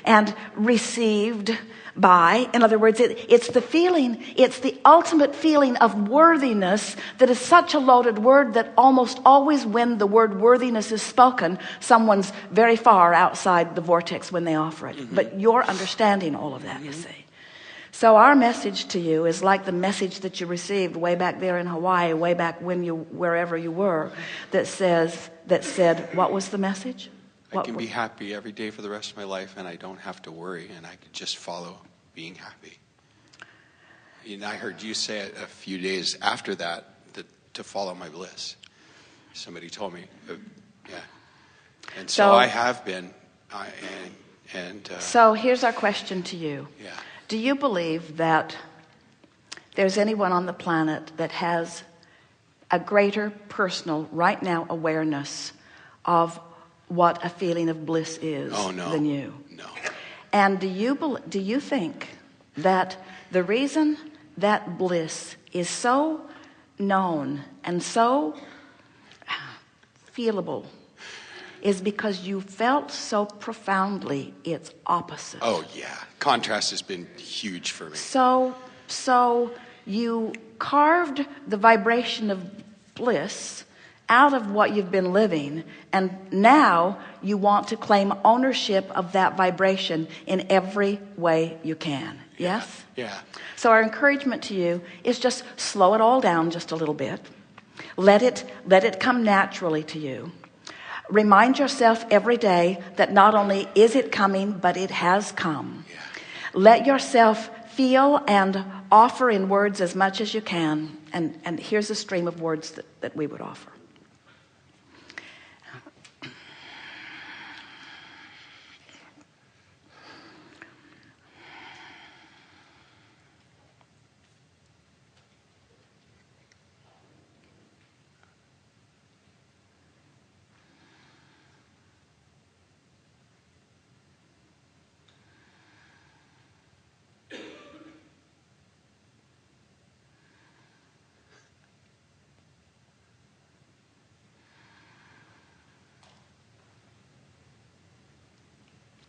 and received by. In other words, it's the feeling, it's the ultimate feeling of worthiness that is such a loaded word that almost always when the word worthiness is spoken, someone's very far outside the vortex when they offer it. But you're understanding all of that, you see. So our message to you is like the message that you received way back there in Hawaii, way back when wherever you were, that said, what was the message? I can be happy every day for the rest of my life, and I don't have to worry, and I can just follow being happy. And I heard you say it a few days after that to follow my bliss. Somebody told me, yeah. And so I have been. So here's our question to you. Yeah. Do you believe that there's anyone on the planet that has a greater personal, right now, awareness of what a feeling of bliss is than you? No. And do you think that the reason that bliss is so known and so feelable is because you felt so profoundly its opposite? Oh yeah, contrast has been huge for me. So you carved the vibration of bliss out of what you've been living, and now you want to claim ownership of that vibration in every way you can. Yes? Yeah. So our encouragement to you is just slow it all down just a little bit. Let it come naturally to you. Remind yourself every day that not only is it coming, but it has come. Yeah. Let yourself feel and offer in words as much as you can. And here's a stream of words that we would offer.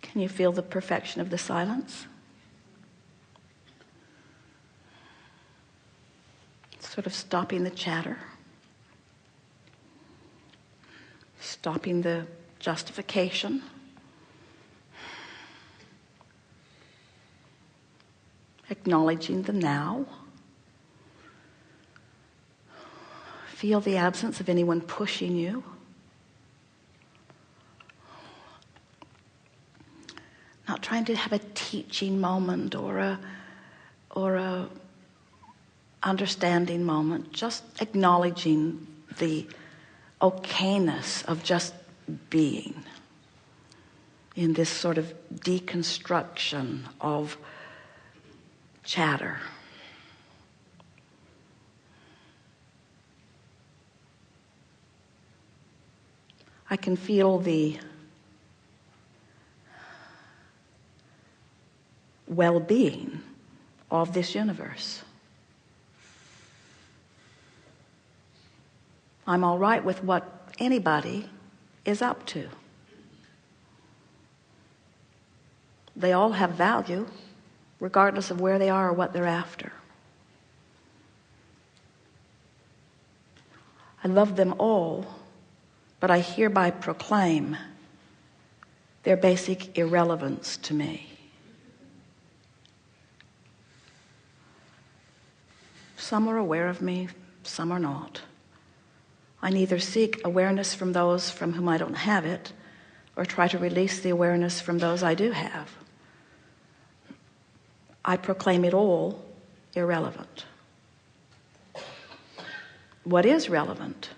Can you feel the perfection of the silence? Sort of stopping the chatter. Stopping the justification. Acknowledging the now. Feel the absence of anyone pushing you. Not trying to have a teaching moment or a understanding moment, just acknowledging the okayness of just being in this sort of deconstruction of chatter. I can feel the well-being of this universe. I'm all right with what anybody is up to. They all have value, regardless of where they are or what they're after. I love them all, but I hereby proclaim their basic irrelevance to me. Some are aware of me, some are not. I neither seek awareness from those from whom I don't have it, or try to release the awareness from those I do have. I proclaim it all irrelevant. What is relevant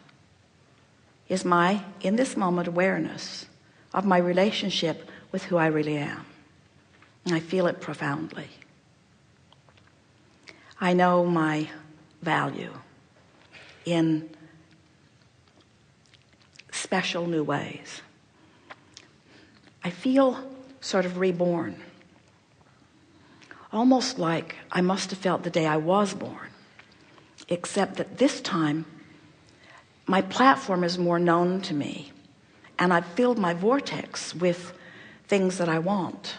is my, in this moment, awareness of my relationship with who I really am. And I feel it profoundly. I know my value in special new ways. I feel sort of reborn. Almost like I must have felt the day I was born, except that this time my platform is more known to me, and I've filled my vortex with things that I want.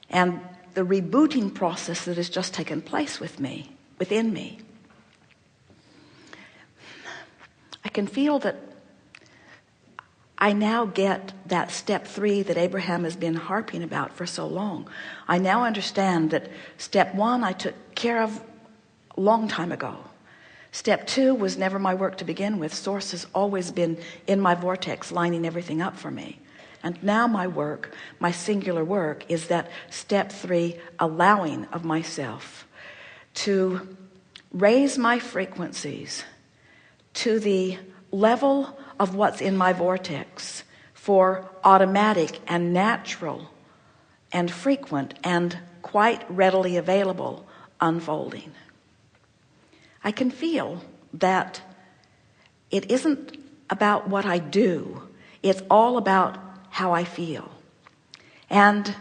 and the rebooting process that has just taken place within me. I can feel that I now get that step 3 that Abraham has been harping about for so long. I now understand that step 1 I took care of a long time ago. Step 2 was never my work to begin with. Source has always been in my vortex, lining everything up for me. And now my work, my singular work, is that step 3, allowing of myself to raise my frequencies to the level of what's in my vortex for automatic and natural and frequent and quite readily available unfolding. I can feel that it isn't about what I do. It's all about how I feel. And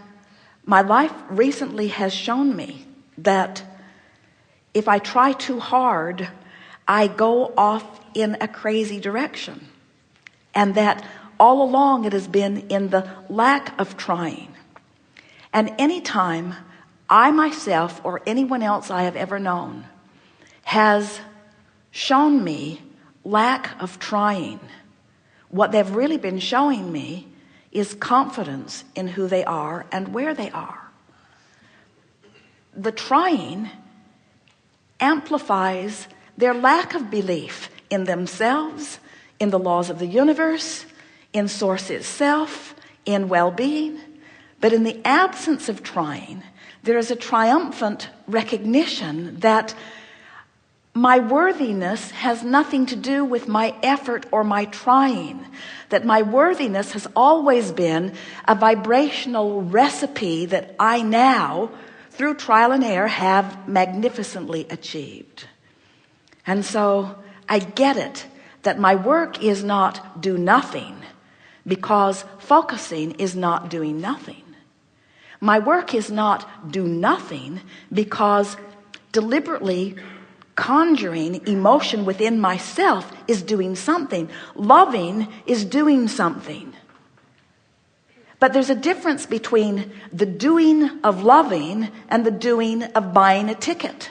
my life recently has shown me that if I try too hard, I go off in a crazy direction. And that all along it has been in the lack of trying. And anytime I myself or anyone else I have ever known has shown me lack of trying, what they've really been showing me is confidence in who they are and where they are. The trying amplifies their lack of belief in themselves, in the laws of the universe, in source itself, in well-being. But in the absence of trying, there is a triumphant recognition that my worthiness has nothing to do with my effort or my trying. That my worthiness has always been a vibrational recipe that I now, through trial and error, have magnificently achieved. And so I get it, that my work is not do nothing, because focusing is not doing nothing. My work is not do nothing because deliberately conjuring emotion within myself is doing something. Loving is doing something. But there's a difference between the doing of loving and the doing of buying a ticket.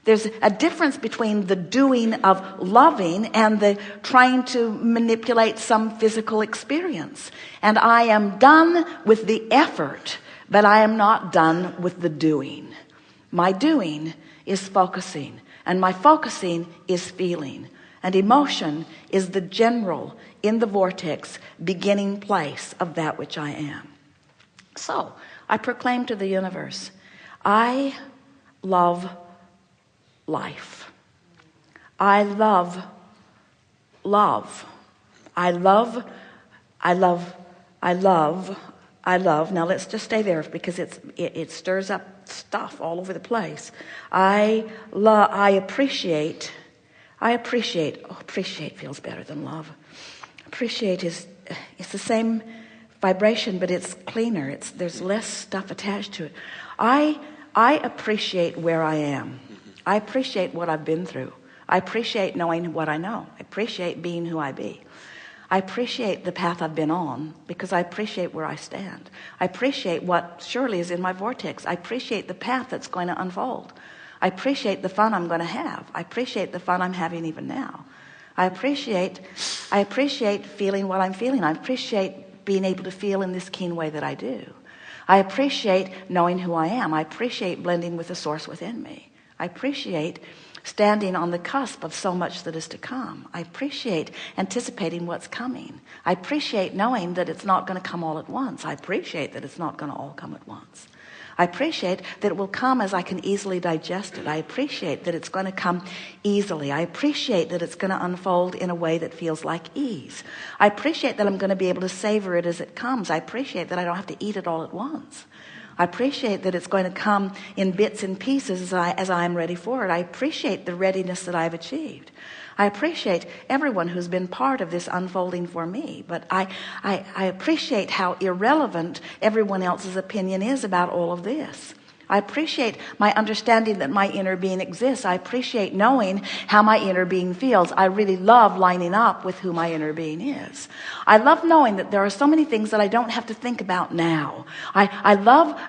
There's a difference between the doing of loving and the trying to manipulate some physical experience. And I am done with the effort, but I am not done with the doing. My doing is focusing. And my focusing is feeling. And emotion is the general, in the vortex, beginning place of that which I am. So, I proclaim to the universe, I love life. I love love. I love. Now let's just stay there because it stirs up stuff all over the place. Appreciate feels better than love. Appreciate it's the same vibration, but it's cleaner. There's less stuff attached to it. I appreciate where I am. I appreciate what I've been through. I appreciate knowing what I know. I appreciate being who I be. I appreciate the path I've been on because I appreciate where I stand. I appreciate what surely is in my vortex. I appreciate the path that's going to unfold. I appreciate the fun I'm going to have. I appreciate the fun I'm having even now. I appreciate feeling what I'm feeling. I appreciate being able to feel in this keen way that I do. I appreciate knowing who I am. I appreciate blending with the source within me. I appreciate standing on the cusp of so much that is to come. I appreciate anticipating what's coming. I appreciate knowing that it's not going to come all at once. I appreciate that it's not going to all come at once. I appreciate that it will come as I can easily digest it. I appreciate that it's going to come easily. I appreciate that it's going to unfold in a way that feels like ease. I appreciate that I'm going to be able to savor it as it comes. I appreciate that I don't have to eat it all at once. I appreciate that it's going to come in bits and pieces as I am ready for it. I appreciate the readiness that I've achieved. I appreciate everyone who's been part of this unfolding for me. But I appreciate how irrelevant everyone else's opinion is about all of this. I appreciate my understanding that my inner being exists. I appreciate knowing how my inner being feels. I really love lining up with who my inner being is. I love knowing that there are so many things that I don't have to think about now. I love